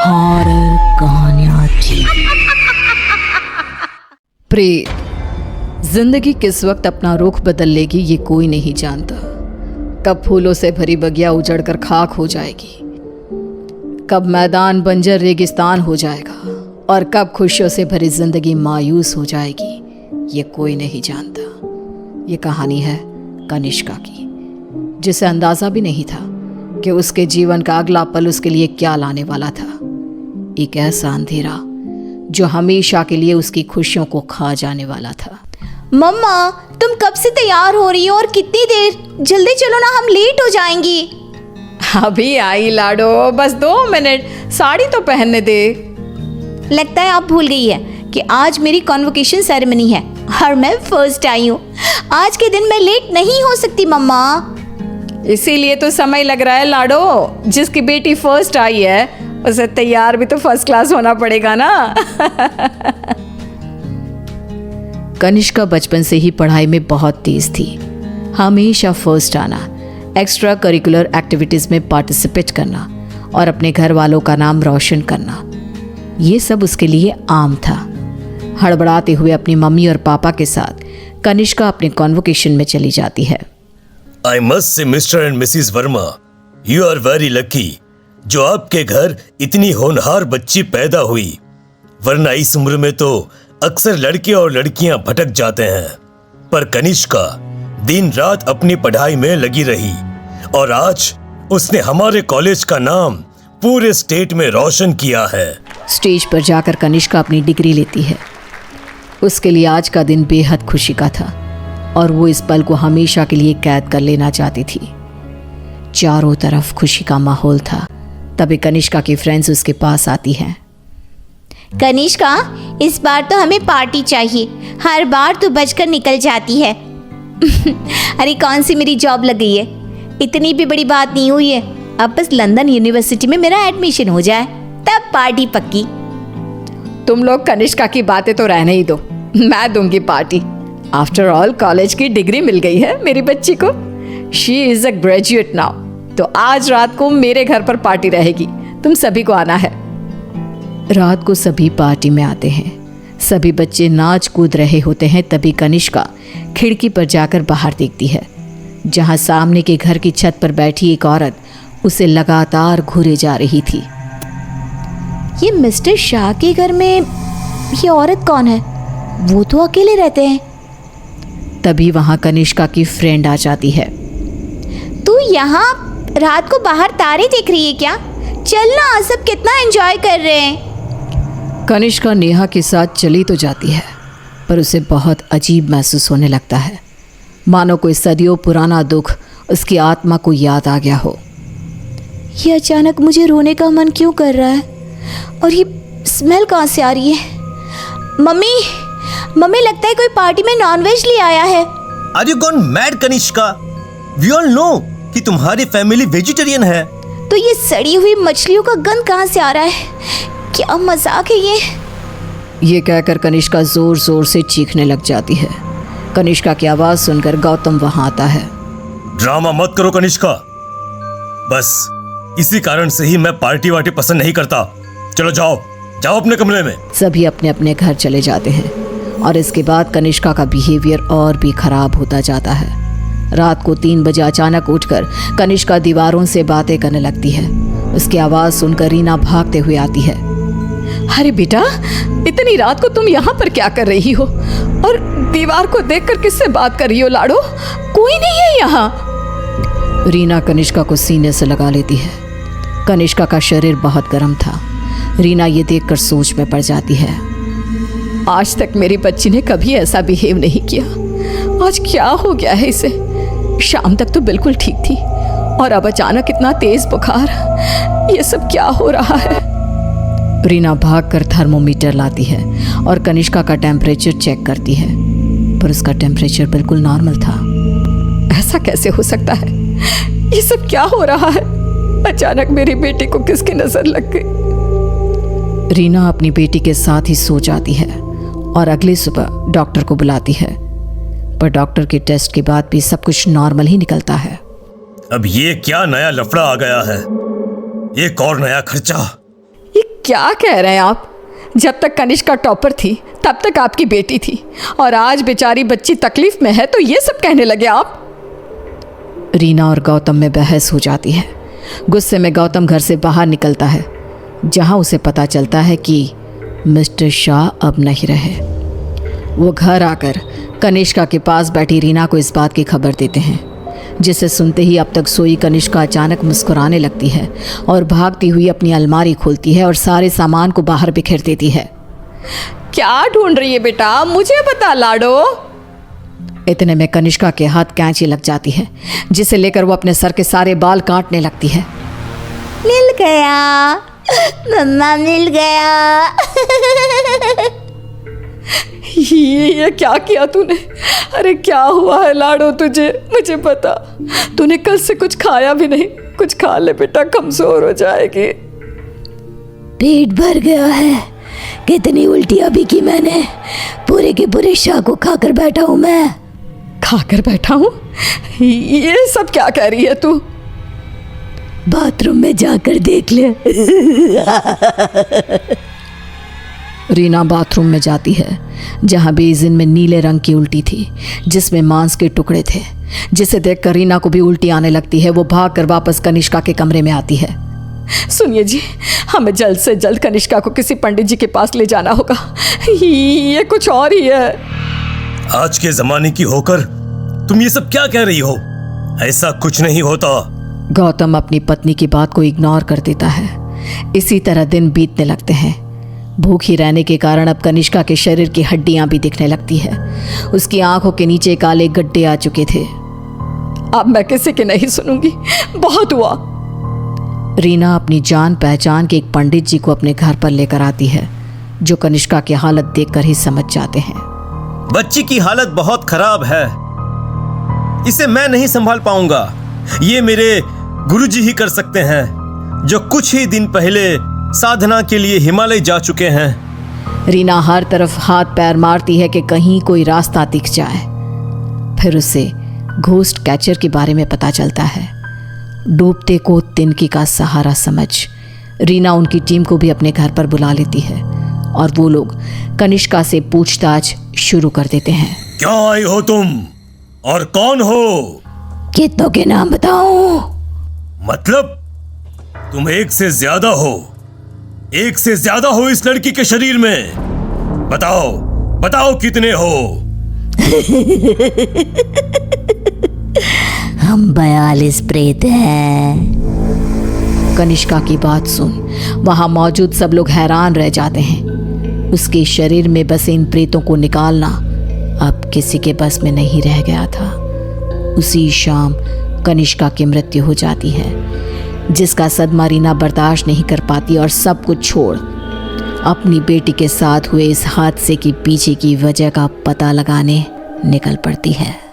Horror कहानियां प्रेत। जिंदगी किस वक्त अपना रुख बदल लेगी ये कोई नहीं जानता। कब फूलों से भरी बगिया उजड़कर खाक हो जाएगी, कब मैदान बंजर रेगिस्तान हो जाएगा और कब खुशियों से भरी जिंदगी मायूस हो जाएगी, ये कोई नहीं जानता। ये कहानी है कनिष्का की, जिसे अंदाजा भी नहीं था कि उसके जीवन का अगला पल उसके लिए क्या लाने वाला था। एक ऐसा अंधेरा जो हमेशा के लिए उसकी खुशियों को खा जाने वाला था। मम्मा, तुम कब से तैयार हो रही हो और कितनी देर? जल्दी चलो ना, हम लेट हो जाएंगी। अभी आई लाडो, बस 2 मिनट, साड़ी तो पहनने दे। लगता है आप भूल गई है कि आज मेरी कॉन्वोकेशन सेरेमनी है और मैं फर्स्ट आई हूँ। आज के दिन मैं लेट नहीं हो सकती मम्मा। इसीलिए तो समय लग रहा है लाडो। जिसकी बेटी फर्स्ट आई है उसे तैयार भी तो फर्स्ट क्लास होना पड़ेगा ना। कनिष्का बचपन से ही पढ़ाई में बहुत तेज थी। हमेशा फर्स्ट आना, एक्स्ट्रा करिकुलर एक्टिविटीज में पार्टिसिपेट करना और अपने घर वालों का नाम रोशन करना, ये सब उसके लिए आम था। हड़बड़ाते हुए अपनी मम्मी और पापा के साथ कनिष्का अपने कॉन्वोकेशन में चली जाती है। I must say, Mr. and Mrs. Verma, you are very lucky जो आपके घर इतनी होनहार बच्ची पैदा हुई, वरना इस उम्र में तो अक्सर लड़के और लड़कियां भटक जाते हैं। पर कनिष्का दिन रात अपनी पढ़ाई में लगी रही और आज उसने हमारे कॉलेज का नाम पूरे स्टेट में रोशन किया है। स्टेज पर जाकर कनिष्का अपनी डिग्री लेती है। उसके लिए आज का दिन बेहद खुशी का था और वो इस पल को हमेशा के लिए कैद कर लेना चाहती थी। चारों तरफ खुशी का माहौल था। तभी कनिष्का की फ्रेंड्स उसके पास आती हैं। कनिष्का, इस बार तो हमें पार्टी चाहिए। हर बार तो बचकर निकल जाती है। अरे कौन सी मेरी जॉब लग गई है, इतनी भी बड़ी बात नहीं हुई है। अब बस लंदन यूनिवर्सिटी में मेरा एडमिशन हो जाए तब पार्टी पक्की। तुम लोग कनिष्का की बातें तो रहने ही दो, मैं दूंगी पार्टी। आफ्टर ऑल कॉलेज की डिग्री मिल गई है मेरी बच्ची को। She is a graduate now. तो आज रात को मेरे घर पर पार्टी रहेगी, तुम सभी को आना है। रात को सभी पार्टी में आते हैं। सभी बच्चे नाच कूद रहे होते हैं। तभी कनिष्का खिड़की पर जाकर बाहर देखती है, जहां सामने के घर की छत पर बैठी एक औरत उसे लगातार घूरे जा रही थी। ये मिस्टर शाह के घर में ये औरत कौन है? वो तो अकेले रहते हैं। तभी वहां कनिष्का की फ्रेंड आ जाती है। तू यहाँ रात को बाहर तारे देख रही है क्या? चल ना, सब कितना एंजॉय कर रहे हैं। कनिष्का नेहा के साथ चली तो जाती है, पर उसे बहुत अजीब महसूस होने लगता है, मानो कोई सदियों पुराना दुख उसकी आत्मा को याद आ गया हो। ये अचानक मुझे रोने का मन क्यों कर रहा है? और ये स्मेल कहाँ से आ रही है? मम्मी, मम्मी, लगता है कोई पार्टी में नॉनवेज ले आया है। Are you gone mad, Kanishka? We all know कि तुम्हारी फैमिली वेजिटेरियन है। तो ये सड़ी हुई मछलियों का गंध कहाँ से आ रहा है? क्या मजाक है ये कहकर कनिष्का जोर जोर से चीखने लग जाती है। कनिष्का की आवाज सुनकर गौतम वहां आता है। ड्रामा मत करो कनिष्का, बस इसी कारण से ही मैं पार्टी वार्टी पसंद नहीं करता। चलो जाओ जाओ अपने कमरे में। सभी अपने अपने घर चले जाते हैं और इसके बाद कनिष्का का बिहेवियर और भी खराब होता जाता है। रात को 3 बजे अचानक उठकर कनिष्का दीवारों से बातें करने लगती है। उसकी आवाज़ सुनकर रीना भागते हुए आती है। अरे बेटा, इतनी रात को तुम यहाँ पर क्या कर रही हो? और दीवार को देखकर किससे बात कर रही हो लाडो? कोई नहीं है यहाँ। रीना कनिष्का को सीने से लगा लेती है। कनिष्का का शरीर बहुत गर्म था। रीना ये देखकर सोच में पड़ जाती है। आज तक मेरी बच्ची ने कभी ऐसा बिहेव नहीं किया, आज क्या हो गया है इसे? शाम तक तो बिल्कुल ठीक थी और अब अचानक इतना तेज बुखार, ये सब क्या हो रहा है? रीना भागकर थर्मोमीटर लाती है और कनिष्का का टेम्परेचर चेक करती है, पर उसका टेम्परेचर बिल्कुल नॉर्मल था। ऐसा कैसे हो सकता है? ये सब क्या हो रहा है? अचानक मेरी बेटी को किसकी नजर लग गई? रीना अपनी बेटी के साथ ही सो जाती है और अगली सुबह डॉक्टर को बुलाती है, पर डॉक्टर के टेस्ट के बाद भी सब कुछ नॉर्मल ही निकलता है। अब ये क्या नया लफड़ा आ गया है? एक और नया खर्चा। ये क्या कह रहे हैं आप? जब तक कनिष्का टॉपर थी तब तक आपकी बेटी थी, और आज बेचारी बच्ची तकलीफ में है तो ये सब कहने लगे आप? रीना और गौतम में बहस हो जाती है। गुस्से में गौतम घर से बाहर निकलता है, जहां उसे पता चलता है कि मिस्टर शाह अब नहीं रहे। वो घर आकर कनिष्का के पास बैठी रीना को इस बात की खबर देते हैं, जिसे सुनते ही अब तक सोई कनिष्का अचानक मुस्कुराने लगती है और भागती हुई अपनी अलमारी खोलती है और सारे सामान को बाहर बिखेर देती है। क्या ढूंढ रही है बेटा, मुझे बता लाडो। इतने में कनिष्का के हाथ कैंची लग जाती है, जिसे लेकर वो अपने सर के सारे बाल काटने लगती है। मिल गया मम्मा, मिल गया। ये क्या किया तूने? अरे क्या हुआ है लाडो तुझे? मुझे बता, तूने कल से कुछ खाया भी नहीं। कुछ खा ले बेटा, कमजोर हो जाएगी। पेट भर गया है, कितनी उल्टियां भी की मैंने, पूरे के पूरे शाह को खाकर बैठा हूं मैं। खाकर बैठा हूँ? ये सब क्या कह रही है तू? बाथरूम में जाकर देख ले। रीना बाथरूम में जाती है, जहां बेसिन में नीले रंग की उल्टी थी, जिसमें मांस के टुकड़े थे, जिसे देखकर रीना को भी उल्टी आने लगती है। वो भागकर वापस कनिष्का के कमरे में आती है। सुनिए जी, हमें जल्द से जल्द कनिष्का को किसी पंडित जी के पास ले जाना होगा। ये कुछ और ही है। आज के जमाने की होकर तुम ये सब क्या कह रही हो? ऐसा कुछ नहीं होता। गौतम अपनी पत्नी की बात को इग्नोर कर देता है। इसी तरह दिन बीतने लगते हैं। भूखी रहने के कारण अब कनिष्का के शरीर की हड्डियां भी दिखने लगती है। उसकी आंखों के नीचे काले गड्ढे आ चुके थे। अब मैं किसी की नहीं सुनूंगी, बहुत हुआ। रीना अपनी जान पहचान के एक पंडित जी को अपने घर पर लेकर आती है, जो कनिष्का की हालत देखकर ही समझ जाते हैं। बच्ची की हालत बहुत खराब है, इसे मैं नहीं संभाल पाऊंगा। ये मेरे गुरुजी ही कर सकते हैं, जो कुछ ही दिन पहले साधना के लिए हिमालय जा चुके हैं। रीना हर तरफ हाथ पैर मारती है कि कहीं कोई रास्ता दिख जाए। फिर उसे घोस्ट कैचर के बारे में पता चलता है। डूबते को तिनकी का सहारा समझ रीना उनकी टीम को भी अपने घर पर बुला लेती है, और वो लोग कनिष्का से पूछताछ शुरू कर देते हैं। क्या आई हो तुम और कौन हो? कितनों के नाम बताऊं? मतलब तुम एक से ज्यादा हो, एक से ज्यादा हो इस लड़की के शरीर में। बताओ बताओ कितने हो? हम 42 प्रेत हैं। कनिष्का की बात सुन वहां मौजूद सब लोग हैरान रह जाते हैं। उसके शरीर में बसे इन प्रेतों को निकालना अब किसी के बस में नहीं रह गया था। उसी शाम कनिष्का की मृत्यु हो जाती है, जिसका सदमा रीना बर्दाश्त नहीं कर पाती और सब कुछ छोड़ अपनी बेटी के साथ हुए इस हादसे के पीछे की वजह का पता लगाने निकल पड़ती है।